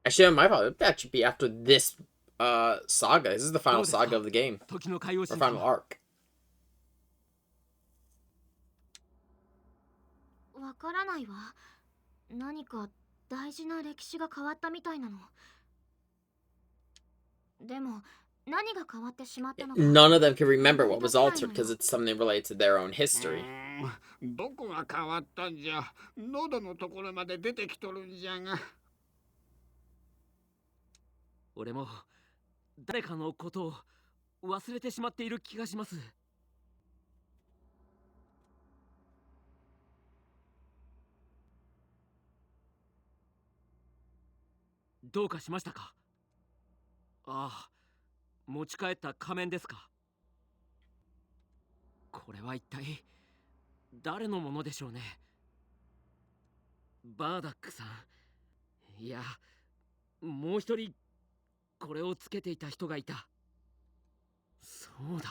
Actually, my fault. That should be after this saga. This is the final saga of the game. Or final arc. わからないわ。何か大事な歴史が変わったみたいなの。でも何が変わってしまったのか。None of them can remember what was altered because it's something related to their own history. どこが変わったんじゃ。喉のところまで出てきとるんじゃが。俺も誰かのことを忘れてしまっている気がします。どうかしましたか？ああ、持ち帰った仮面ですか。これは一体誰のものでしょうね。バーダックさん、いや、もう一人これをつけていた人がいた。そうだ、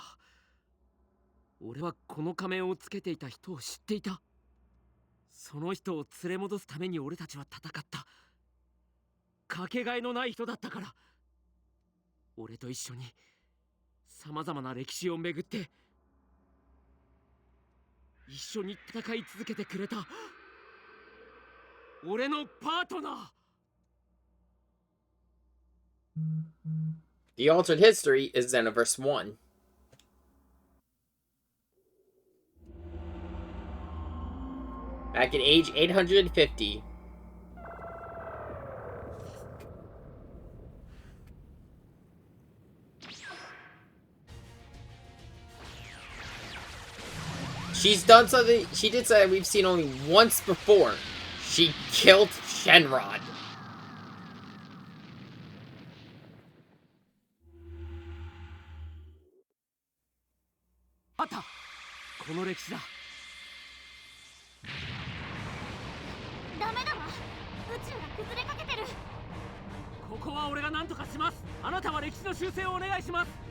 俺はこの仮面をつけていた人を知っていた。その人を連れ戻すために俺たちは戦った。かけがえのない人だったから。俺と一緒にさまざまな歴史を巡って一緒に戦い続けてくれた俺のパートナー。The altered history is Xenoverse 1. Back at age 850. She's done something. She did something we've seen only once before. She killed Shenron. あった。この歴史だ。ダメだわ。宇宙が崩れかけてる。ここは俺が何とかします。あなたは歴史の修正をお願いします。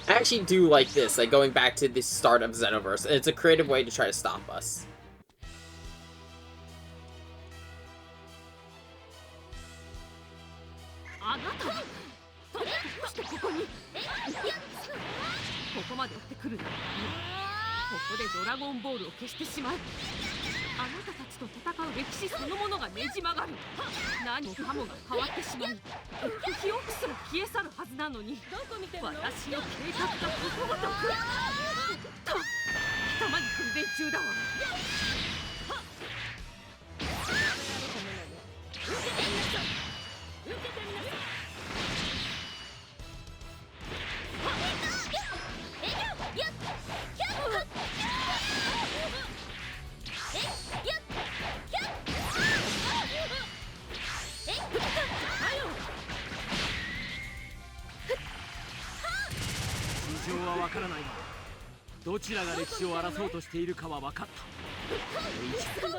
I actually do like this, like going back to the start of Xenoverse. It's a creative way to try to stop us. あなた、どうしてここに？ここまで追ってくるなら、ここでドラゴンボールを消してしまう。あなたたちと戦う歴史そのものがねじ曲がる。何もかもが変わってしまい、記憶すら消え去るはずなのに、私の計画がことごとく頭に訓練中だわ。事情はわからないが、どちらが歴史を争おうとしているかは分かった。こ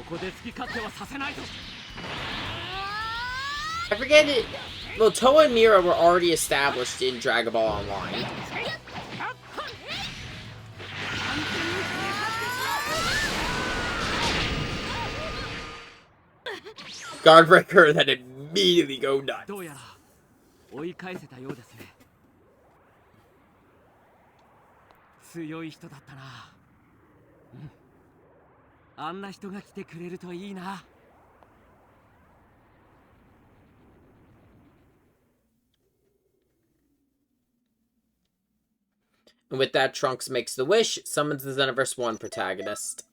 こで好き勝手はさせないと。I forget it. Well, Toa and Mira were already established in Dragon Ball Online. Guardbreaker that immediately go nuts. どうやら追い返せたようですね。強い人だったな。うん。あんな人が来てくれるといいな。And with that, Trunks makes the wish, summons the Xenoverse 1 protagonist.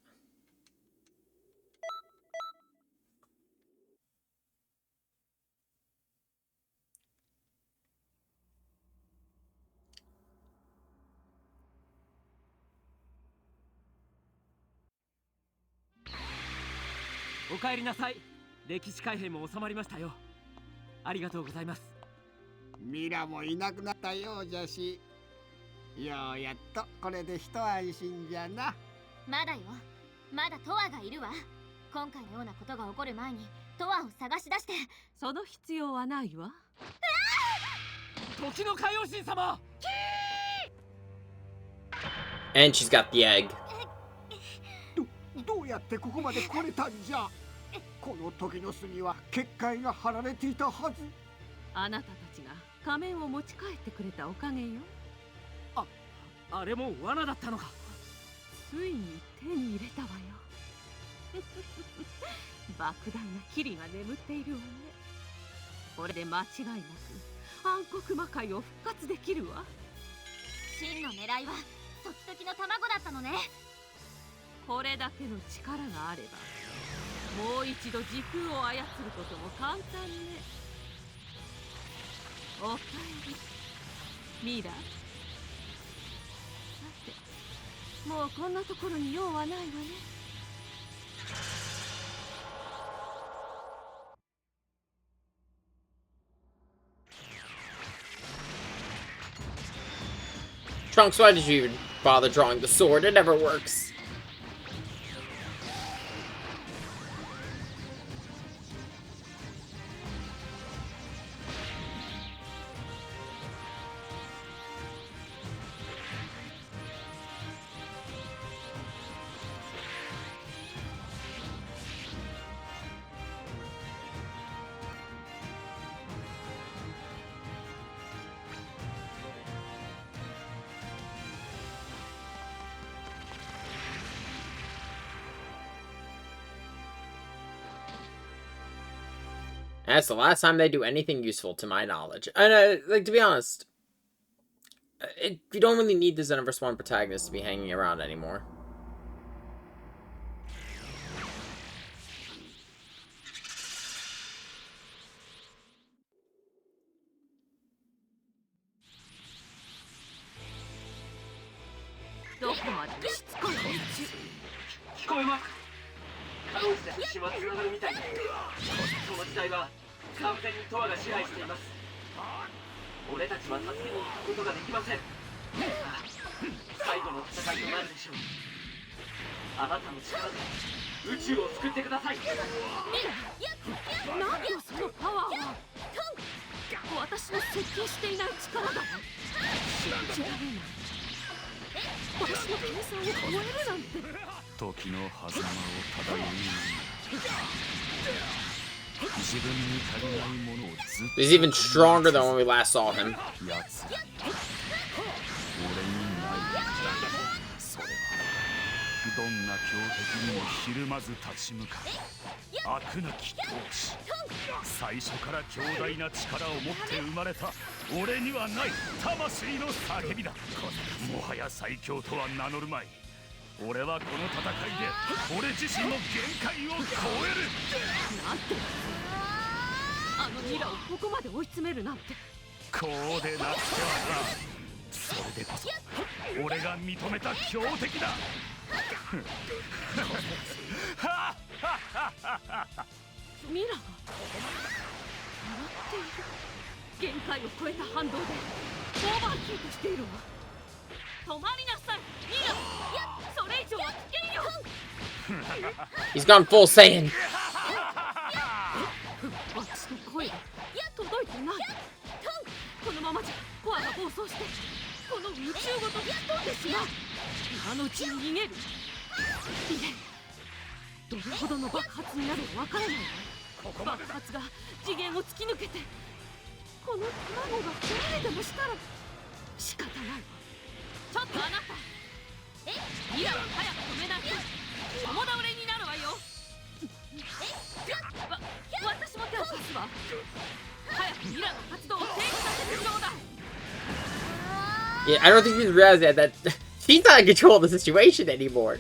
お帰りなさい。歴史改変も収まりましたよ。ありがとうございます。ミラもいなくなったようじゃし、ようやっとこれで一安心じゃな。まだよ。まだトアがいるわ。今回のようなことが起こる前にトアを探し出して。その必要はないわ。時の海王神様。 And she's got the egg. どうやってここまで来れたんじゃ。この時の巣には結界が張られていたはず。あなたたちが仮面を持ち帰ってくれたおかげよ。あれも罠だったのか。ついに手に入れたわよ。莫大な霧が眠っているわね。これで間違いなく暗黒魔界を復活できるわ。真の狙いは時々の卵だったのね。これだけの力があればもう一度時空を操ることも簡単ね。おかえりミラ。さて、もうこんなところに用はないわね。Trunks, why did you even bother drawing the sword? It never works. That's the last time they do anything useful, to my knowledge. And, like, to be honest, you don't really need the Xenoverse 1 protagonist to be hanging around anymore. He's even stronger than when we last saw him. どんな強敵にもひるまず立ち向かう悪なき闘士。最初から強大な力を持って生まれた俺にはない魂の叫びだ。もはや最強とは名乗るまい。俺はこの戦いで俺自身の限界を超える。なんてあのミラをここまで追い詰めるなんて。こうでなくてはな。それでこそ俺が認めた強敵だ。ミラが笑っている。限界を超えた反動でオーバーヒートしているわ。止まりなさいミラ。それ以上は危険よ。He's gone full Saiyan. 私の声が届いてない。このままじゃコアが暴走してこの宇宙ごと吹き飛んでしまう。今のうちに逃げる。いえ、どれほどの爆発になるかわからないわ。爆発が次元を突き抜けてこの卵が壊れでもしたら仕方ないわ。ちょっとあなた、ミラを早く止めないと共倒れになるわよ。私も手を貸すわ。早くミラの活動を停止させてちょうだい。 Yeah, I don't think he's realized that she's not in control of the situation anymore.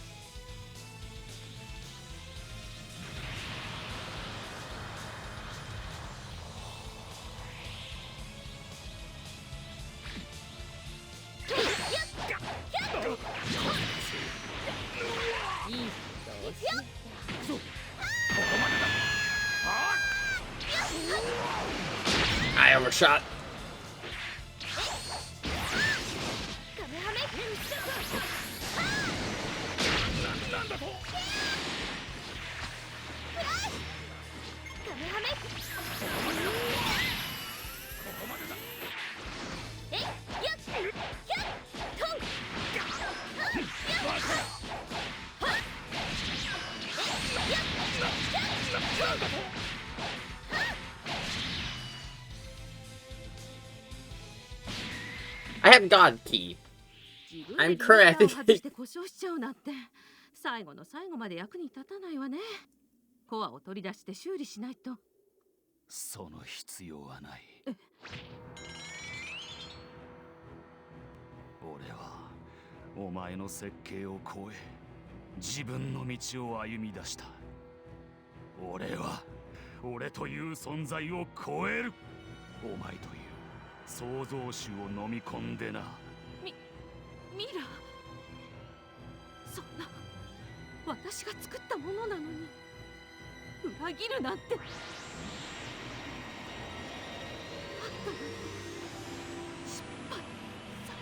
I overshot. I have God Key. 自分で I'm リミッ correct. ターを外して故障しちゃうなんて最後の最後まで役に立たないわね。コアを取り出して修理しないと。その必要はない。俺はお前の設計を超え自分の道を歩み出した。俺は俺という存在を超える。お前という創造主を飲み込んでな。ミラ、そんな私が作ったものなのに裏切るなんて。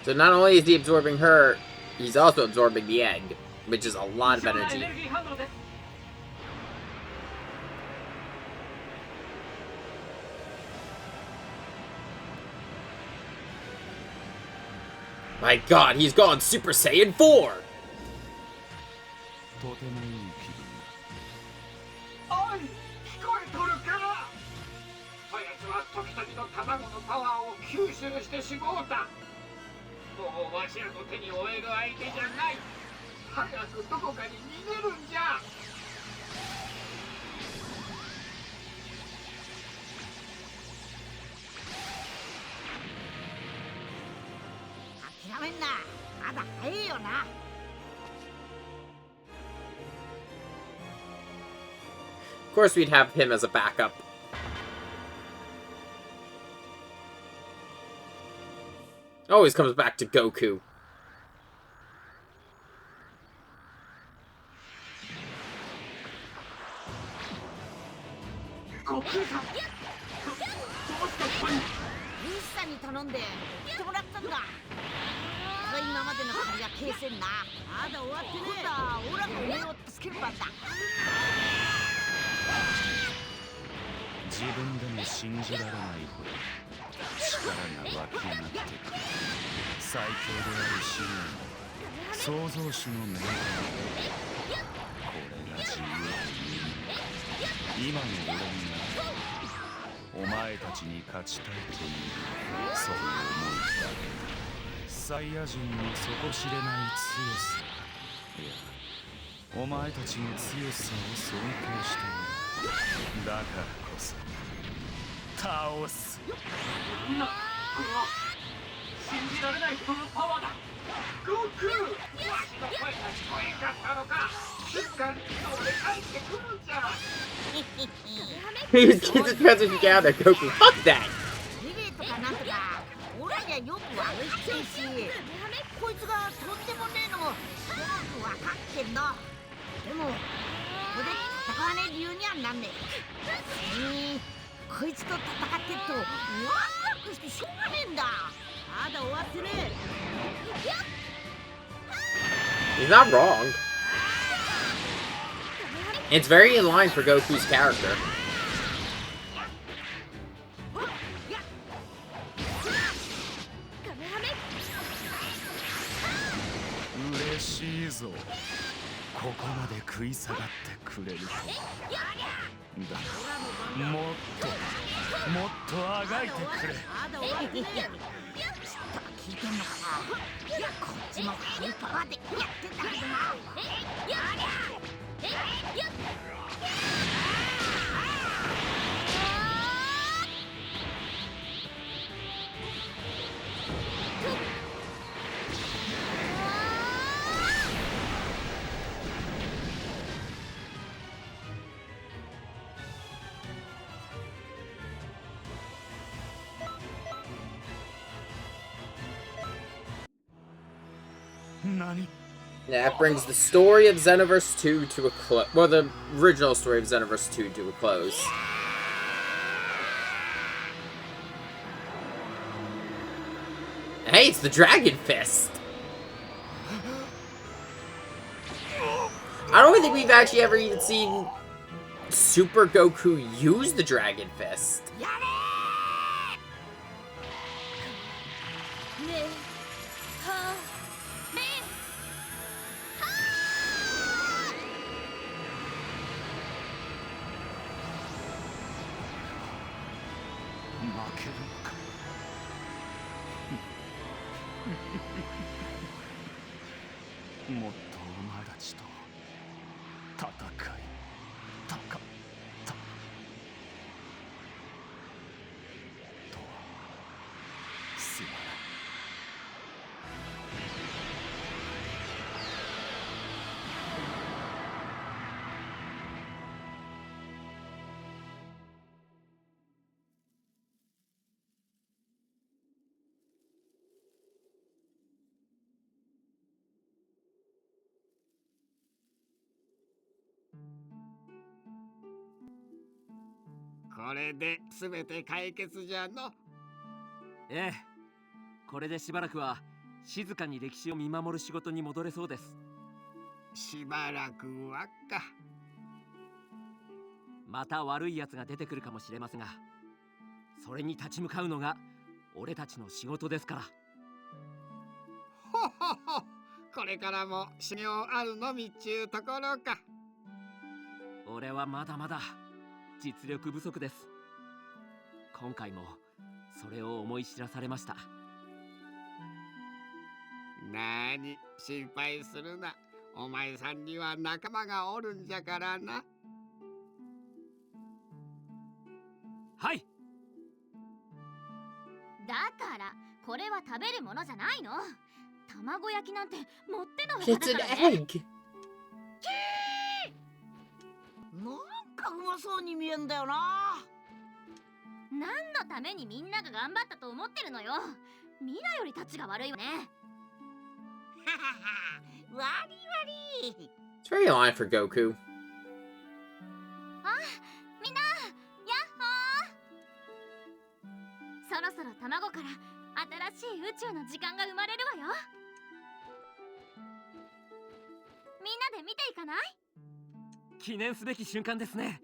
So not only is he absorbing her, he's also absorbing the egg, which is a lot of energy. My god, he's gone Super Saiyan 4! とてもいい気分おい、聞こえとるか。そやつは時々の卵のパワーを吸収してしもうた。もうわしらの手に負える相手じゃない。早くどこかに逃げるんじゃ。諦めんな。まだ早いよな。 Of course we'd have him as a backup. Always comes back to Goku. These kids are present together, Goku. Fuck that! リレーとかなんとか俺にはよくわかってんし、こいつがとんでもねえのもよくわかってんの。でもここで戦わねえ理由にはなんねえ。こいつと戦ってるとワクワクしてしょうがねえんだ。まだ終わってねえ。 He's not wrong. It's very in line for Goku's character. That brings the story of Xenoverse 2 to a close. Well, the original story of Xenoverse 2 to a close. Hey, it's the Dragon Fist! I don't think we've actually ever even seen Super Goku use the Dragon Fist. もっとお前たちと戦いたかったとすまない。これで全て解決じゃの。ええ、これでしばらくは静かに歴史を見守る仕事に戻れそうです。しばらくはか。また悪いやつが出てくるかもしれませんが、それに立ち向かうのが俺たちの仕事ですから。ほほほ、これからも修行あるのみっちゅうところか。俺はまだまだ実力不足です。今回もそれを思い知らされました。なーに心配するな。お前さんには仲間がおるんじゃからな。はい。だからこれは食べるものじゃないの。卵焼きなんてもってのほか It's だ an からね。 egg. なんかうまそうに見えんだよな。何のためにみんなが頑張ったと思ってるのよ。ミラよりたちが悪いわね。わりわり。 It's very line for Goku. あ、みんな、やっほー。そろそろ卵から新しい宇宙の時間が生まれるわよ。みんなで見ていかない？記念すべき瞬間ですね。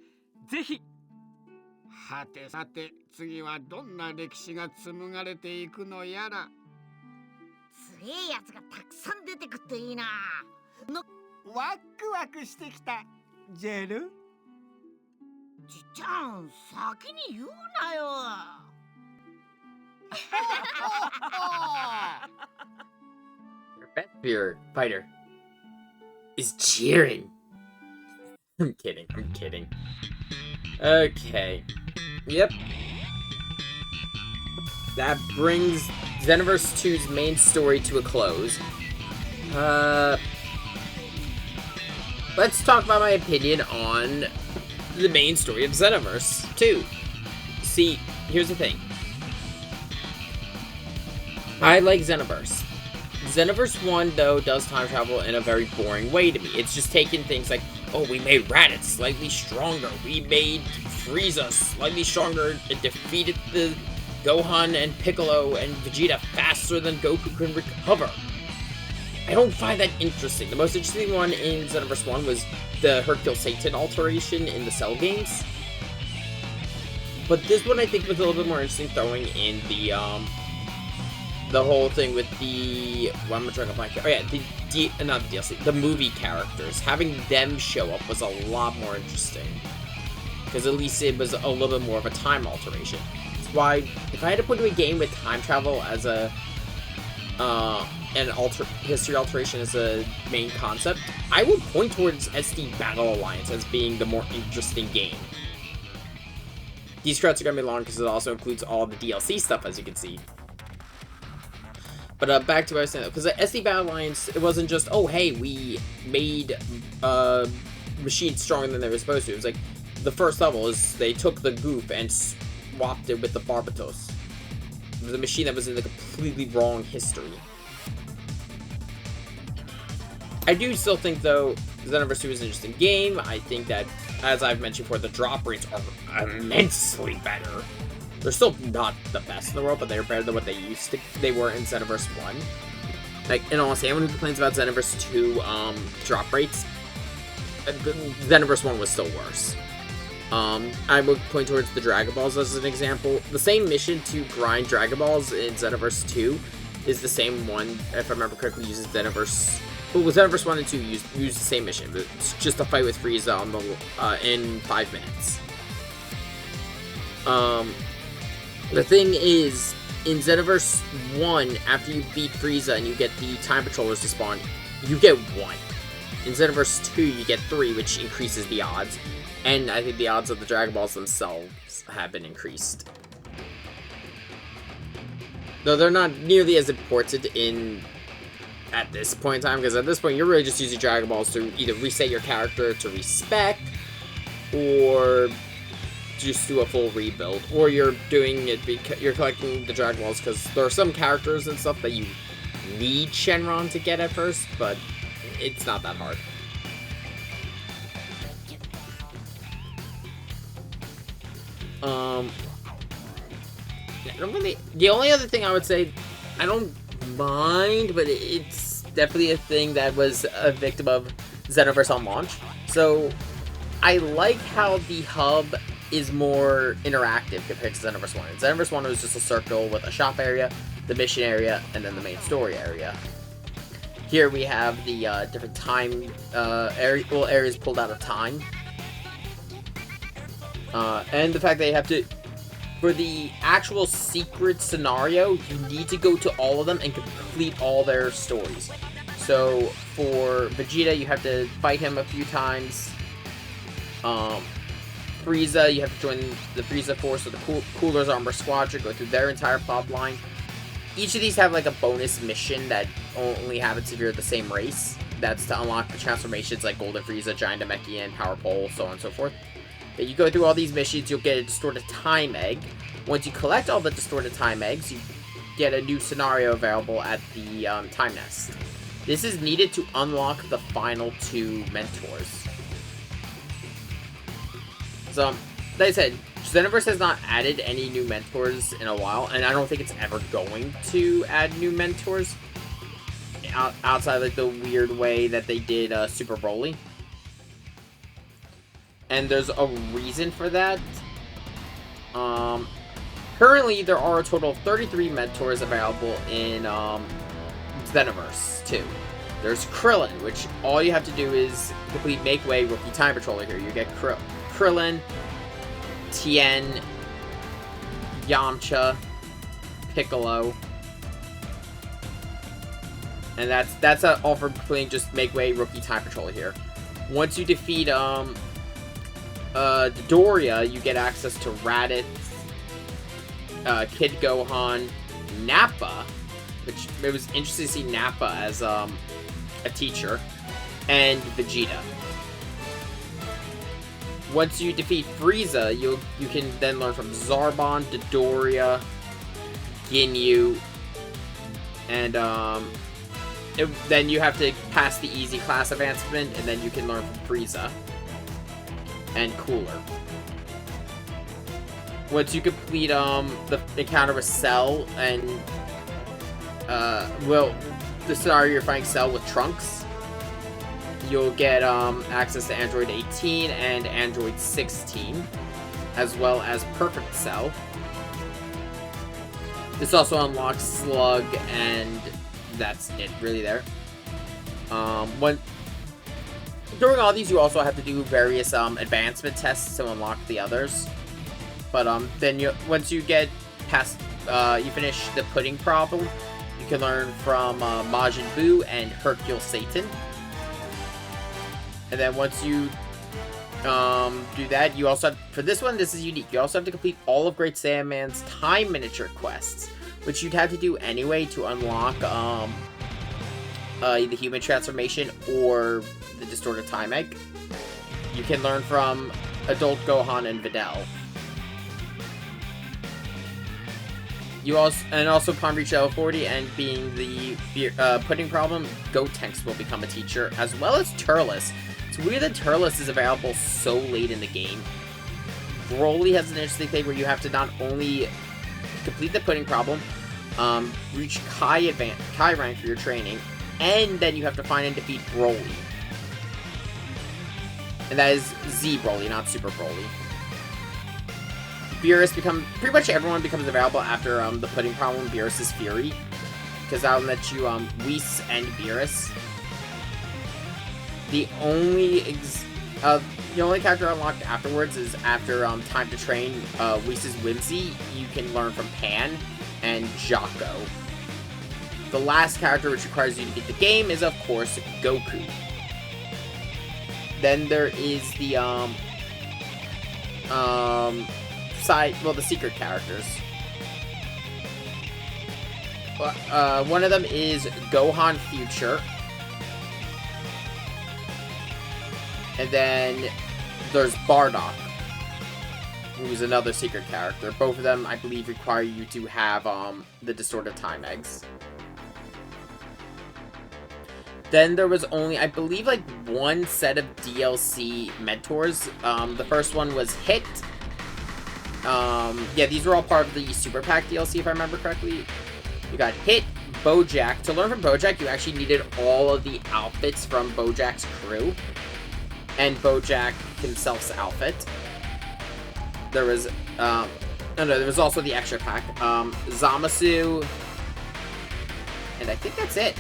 ぜひ。はてさて、次はどんな歴史が紡がれていくのやら。強いやつがたくさん出てくっていいな。ワクワクしてきた。ジェル。じっちゃん、先に言うなよ。Your best spirit fighter is cheering. I'm kidding. I'm kidding. Okay. Yep. That brings Xenoverse 2's main story to a close. Let's talk about my opinion on the main story of Xenoverse 2. See, here's the thing. I like Xenoverse. Xenoverse 1, though, does time travel in a very boring way to me. It's just taking things like, oh, we made Raditz slightly stronger. We made Frieza slightly stronger and defeated the Gohan and Piccolo and Vegeta faster than Goku can recover. I don't find that interesting. The most interesting one in Xenoverse 1 was the Hercule Satan alteration in the Cell games. But this one I think was a little bit more interesting, throwing in the whole thing with the... What am I trying to blank? Oh yeah, not the DLC, the movie characters. Having them show up was a lot more interesting. Because at least it was a little bit more of a time alteration. That's why, if I had to put in a game with time travel as a... history alteration as a main concept, I would point towards SD Battle Alliance as being the more interesting game. These credits are going to be long because it also includes all the DLC stuff, as you can see. But back to what I was saying, because the SD Battle Alliance, it wasn't just, oh hey, we made machines stronger than they were supposed to. It was like, the first level is they took the Goop and swapped it with the Barbatos. It was a machine that was in the completely wrong history. I do still think, though, Xenoverse 2 is an interesting game. I think that, as I've mentioned before, the drop rates are immensely better. They're still not the best in the world, but they're better than what they were in Xenoverse 1. Like, in all honesty, anyone who complains about Xenoverse 2 drop rates, Xenoverse 1 was still worse. I would point towards the Dragon Balls as an example. The same mission to grind Dragon Balls in Xenoverse 2 is the same one, if I remember correctly, uses Xenoverse... Well, with Xenoverse 1 and 2, use the same mission. It's just a fight with Frieza on the, in 5 minutes. The thing is, in Xenoverse 1, after you beat Frieza and you get the Time Patrollers to spawn, you get 1. In Xenoverse 2, you get 3, which increases the odds. And I think the odds of the Dragon Balls themselves have been increased. Though they're not nearly as important at this point in time, because at this point you're really just using Dragon Balls to either reset your character to respec, or just do a full rebuild, or you're doing it because you're collecting the Dragon Balls because there are some characters and stuff that you need Shenron to get at first, but it's not that hard. I don't really. The only other thing I would say, I don't mind, but it's definitely a thing that was a victim of Xenoverse on launch. So I like how the hub is more interactive compared to Xenoverse 1. Xenoverse 1 was just a circle with a shop area, the mission area, and then the main story area. Here we have the different time areas pulled out of time. And the fact that you have to, for the actual secret scenario, you need to go to all of them and complete all their stories. So for Vegeta, you have to fight him a few times. Frieza, you have to join the Frieza Force or the Cooler's Armor Squadron, go through their entire plot line. Each of these have like a bonus mission that only happens if you're the same race. That's to unlock the transformations like Golden Frieza, Giant Namekian, Power Pole, so on and so forth. But you go through all these missions, you'll get a distorted time egg. Once you collect all the distorted time eggs, you get a new scenario available at the Time Nest. This is needed to unlock the final 2 mentors. So, like I said, Xenoverse has not added any new mentors in a while, and I don't think it's ever going to add new mentors outside like the weird way that they did Super Broly. And there's a reason for that. Currently, there are a total of 33 mentors available in Xenoverse 2. There's Krillin, which all you have to do is complete Make Way Rookie Time Patroller here. You get Krillin, Tien, Yamcha, Piccolo, and that's all for completing just Make Way Rookie Time Patroller here. Once you defeat Doria, you get access to Raditz, Kid Gohan, Nappa, which it was interesting to see Nappa as a teacher, and Vegeta. Once you defeat Frieza, you can then learn from Zarbon, Dodoria, Ginyu, and then you have to pass the easy class advancement, and then you can learn from Frieza and Cooler. Once you complete the encounter with Cell and the scenario you're fighting Cell with Trunks, you'll get access to Android 18 and Android 16, as well as Perfect Cell. This also unlocks Slug, and that's it really there. During all these, you also have to do various advancement tests to unlock the others. But then once you get past, you finish the pudding problem, you can learn from Majin Buu and Hercule Satan. And then once you do that, you also have, for this one, this is unique. You also have to complete all of Great Saiyaman's time miniature quests, which you'd have to do anyway to unlock the human transformation or the distorted time egg. You can learn from adult Gohan and Videl. You also upon reach level 40 and being the pudding problem, Gotenks will become a teacher, as well as Turles. It's weird that Turles is available so late in the game. Broly has an interesting thing where you have to not only complete the pudding problem, reach Kai rank for your training, and then you have to find and defeat Broly. And that is Z Broly, not Super Broly. Beerus pretty much everyone becomes available after the pudding problem, Beerus' Fury, because that'll let you Whis and Beerus. The only character unlocked afterwards is after Time to Train, Whis' Whimsy. You can learn from Pan, and Jocko. The last character which requires you to beat the game is, of course, Goku. Then there is the, the secret characters. One of them is Gohan Future. And then there's Bardock, who's another secret character. Both of them, I believe, require you to have, the Distorted Time Eggs. Then there was only, I believe, like, one set of DLC mentors. The first one was Hit. Yeah, these were all part of the Super Pack DLC, if I remember correctly. You got Hit, Bojack. To learn from Bojack, you actually needed all of the outfits from Bojack's crew. And Bojack himself's outfit. There was, there was also the extra pack. Zamasu. And I think that's it.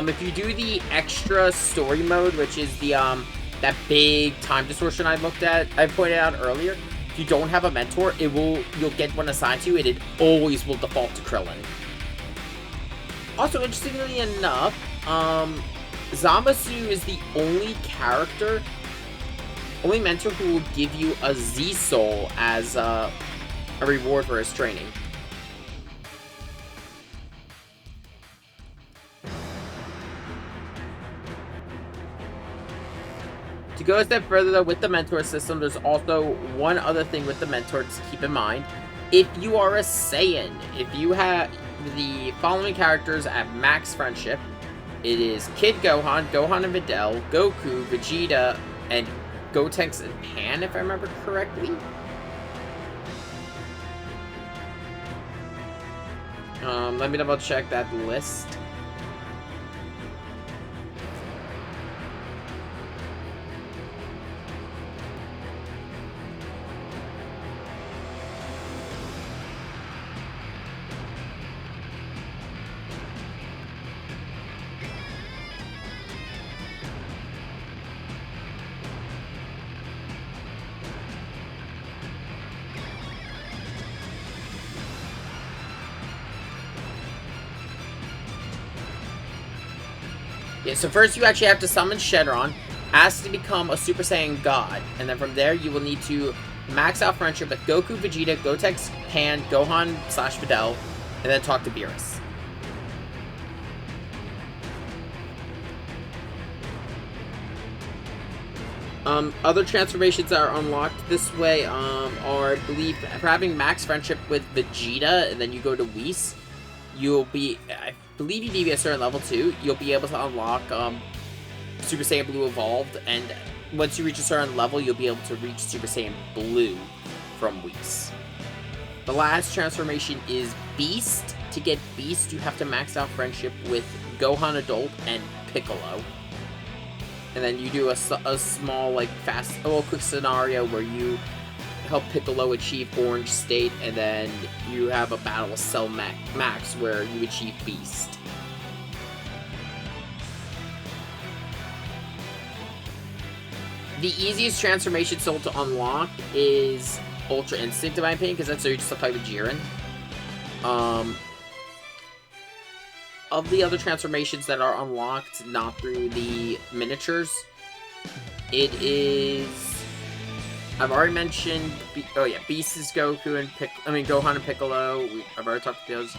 If you do the extra story mode, which is the, that big time distortion I pointed out earlier, if you don't have a mentor, you'll get one assigned to you, and it always will default to Krillin. Also, interestingly enough, Zamasu is the only mentor who will give you a Z-Soul as, a reward for his training. To go a step further, though, with the mentor system, there's also one other thing with the mentor to keep in mind. If you are a Saiyan, if you have the following characters at max friendship, it is Kid Gohan, Gohan and Videl, Goku, Vegeta, and Gotenks and Pan, if I remember correctly. Let me double check that list. Yeah, so first you actually have to summon Shenron, ask to become a Super Saiyan God, and then from there you will need to max out friendship with Goku, Vegeta, Gotenks, Pan, Gohan / Videl, and then talk to Beerus. Other transformations that are unlocked this way are, I believe, for having max friendship with Vegeta, and then you go to Whis, you'll be, I believe you need to be a certain level too, you'll be able to unlock Super Saiyan Blue Evolved, and once you reach a certain level, you'll be able to reach Super Saiyan Blue from Whis. The last transformation is Beast. To get Beast, you have to max out friendship with Gohan Adult and Piccolo. And then you do a small, like, quick scenario where you help Piccolo achieve Orange State, and then you have a battle with Cell Max where you achieve Beast. The easiest transformation soul to unlock is Ultra Instinct, in my opinion, because that's so you just apply with Jiren. Of the other transformations that are unlocked, not through the miniatures, it is... I've already mentioned... Beast is Goku and Gohan and Piccolo. I've already talked about those.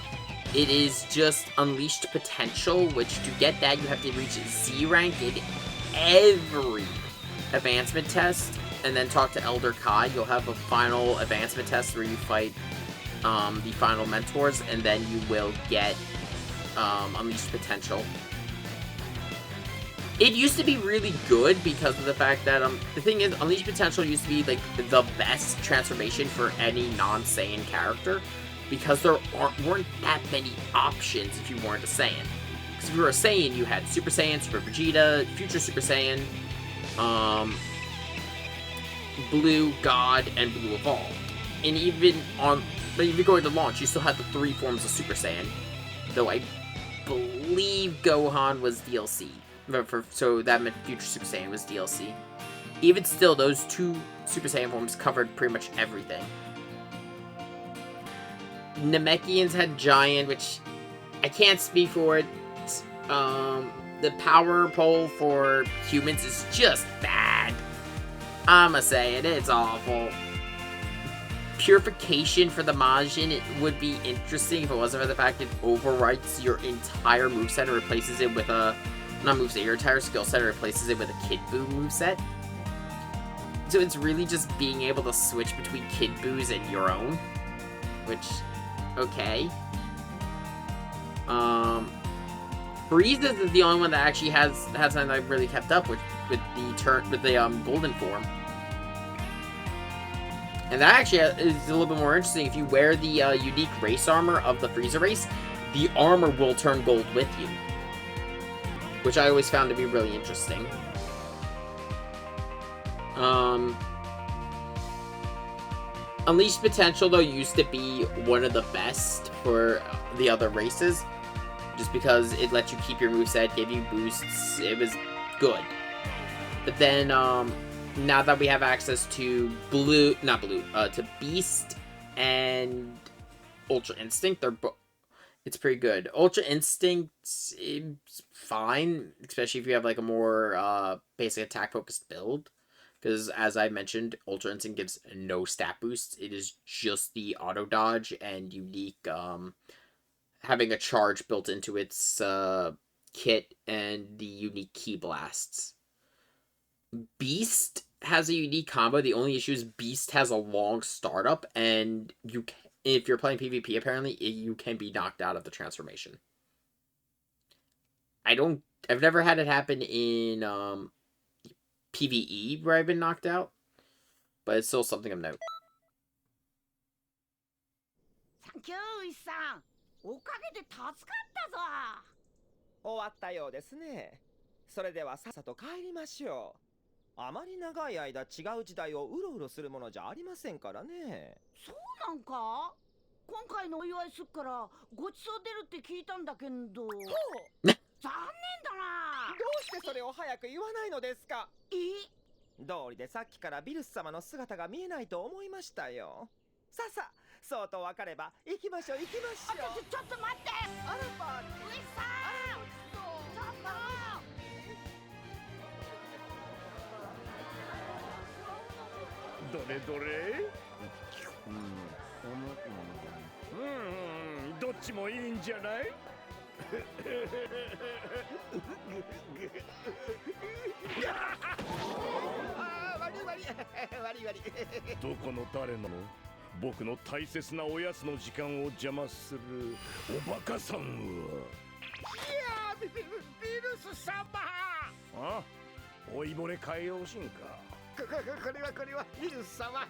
It is just Unleashed Potential, which to get that, you have to reach Z rank in every advancement test, and then talk to Elder Kai. You'll have a final advancement test where you fight the final mentors, and then you will get Unleashed Potential. It used to be really good because of the fact that, the thing is, Unleashed Potential used to be, like, the best transformation for any non-Saiyan character, because there weren't that many options if you weren't a Saiyan. Because if you were a Saiyan, you had Super Saiyan, Super Vegeta, Future Super Saiyan, Blue, God, and Blue Evolved. And even going to launch, you still had the 3 forms of Super Saiyan. Though I believe Gohan was DLC. So that meant Future Super Saiyan was DLC. Even still, those 2 Super Saiyan forms covered pretty much everything. Namekians had Giant, which I can't speak for it. The power pole for humans is just bad. I'ma say it, it's awful. Purification for the Majin, it would be interesting if it wasn't for the fact it overwrites your entire moveset and replaces it with a... Not moveset, your entire skill set and replaces it with a Kid Buu moveset. So it's really just being able to switch between Kid Buus and your own. Which, okay. Frieza is the only one that actually has something I've really kept up with the golden form. And that actually is a little bit more interesting. If you wear the unique race armor of the Frieza race, the armor will turn gold with you. Which I always found to be really interesting. Unleashed Potential, though, used to be one of the best for the other races. Just because it lets you keep your moveset, gave you boosts, it was good. But then, now that we have access to to Beast and Ultra Instinct, it's pretty good. Ultra Instinct is fine, especially if you have like a more basic attack focused build. Because as I mentioned, Ultra Instinct gives no stat boosts. It is just the auto dodge and unique having a charge built into its kit and the unique ki blasts. Beast has a unique combo. The only issue is Beast has a long startup, and if you're playing PvP, apparently, you can be knocked out of the transformation. I've never had it happen in PvE where I've been knocked out, but it's still something of note. Thank you, 牛さん。おかげで助かったぞ。終わったようですね。それではさっさと帰りましょう。あまり長い間違う時代をうろうろするものじゃありませんからね。そうなんか？今回のお祝いすっからごちそう出るって聞いたんだけど。残念だな。どうしてそれを早く言わないのですか？道理でさっきからビルス様の姿が見えないと思いましたよ。さあさあ、そうと分かれば行きましょう行きましょう。ちょっと待って。あらば、牛さん。ちょっと。どれどれ？どっちもいいんじゃない？どこの誰なの？僕の大切なおやつの時間を邪魔するおバカさんは。いやビルス様。あ？老いぼれ変えようしんか。これはビルス様。な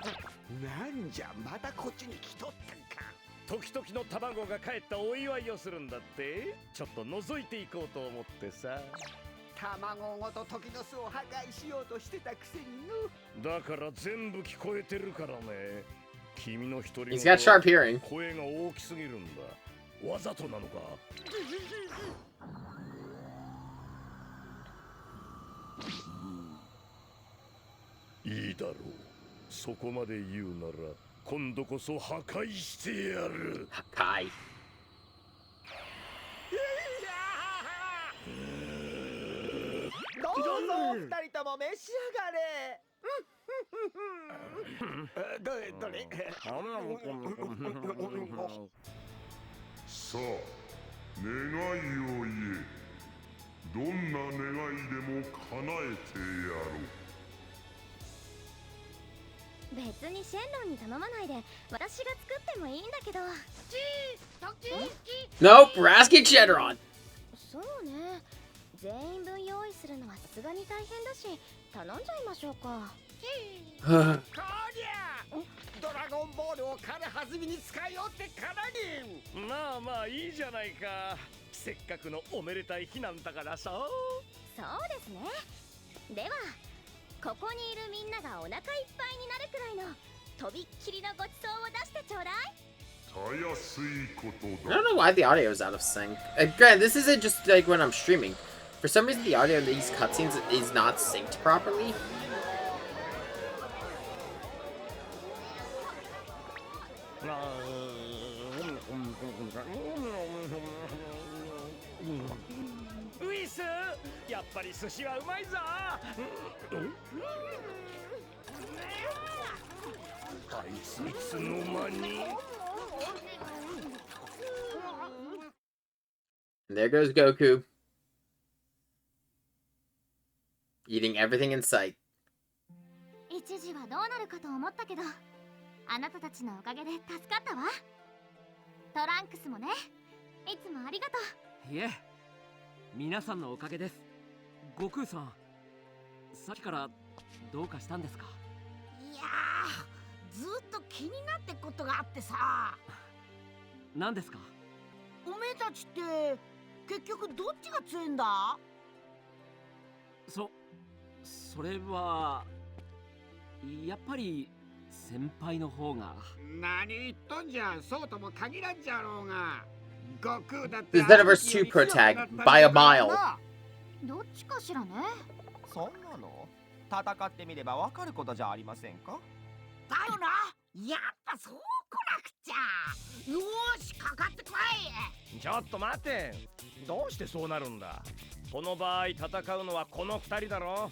んじゃまたこっちに来とったんか。時々の卵が帰ったお祝いをするんだって。ちょっと覗いていこうと思ってさ。卵ごと時の巣を破壊しようとしてたくせにの。だから全部聞こえてるからね。君の一人He's got sharp hearing. 声が大きすぎるんだ。わざとなのか？いいだろう。そこまで言うなら今度こそ破壊してやる。破壊。どうぞ二人とも召し上がれ。どれさあ願いを言え。どんな願いでも叶えてやろう。別にシェンロンに頼まないで私が作ってもいいんだけど。Nope, we're asking Shenron. そうね。全員分用意するのはさすがに大変だし頼んじゃいましょうか。こりゃドラゴンボールを軽はずみに使いよってからに。まあまあいいじゃないか。せっかくのおめでたい日なんだからさ。そうですね。ではここにいるみんながお腹いっぱいになるくらいのとびっきりのごちそうを出してちょうだい。たやすいことだ。 I don't know why the audio is out of sync. Granted, this isn't just like when I'm streaming. For some reason, the audio in these cutscenes is not synced properly. Luis, やっぱり寿司はうまいぞ。あいついつの間に。 And there goes Goku. Eating everything in sight. 一時はどうなるかと思ったけど、あなたたちのおかげで助かったわ。トランクスもね、いつもありがとう。いえ、皆さんのおかげです。悟空さん、さっきからどうかしたんですか？いやー、ずっと気になってことがあってさ。何ですか？おめえたちって結局どっちが強いんだ？それはやっぱり先輩の方が。何言っとんじゃ、そうとも限らんじゃろうが。悟空だって The Xenoverse 2 Pro Tag by a mile. どっちかしらね。そんなの戦ってみればわかることじゃありませんか？だよな。やっぱそう来なくちゃ。よーし、かかってこい。ちょっと待て。どうしてそうなるんだ？この場合戦うのはこの二人だろ。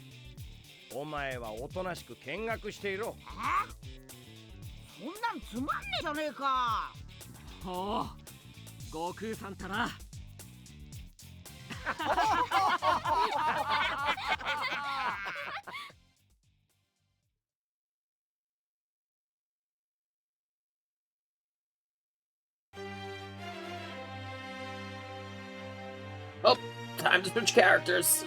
お前はおとなしく見学していろ。そんなんつまんねえじゃねえか。おお、悟空さんたら。Oh, time to switch characters.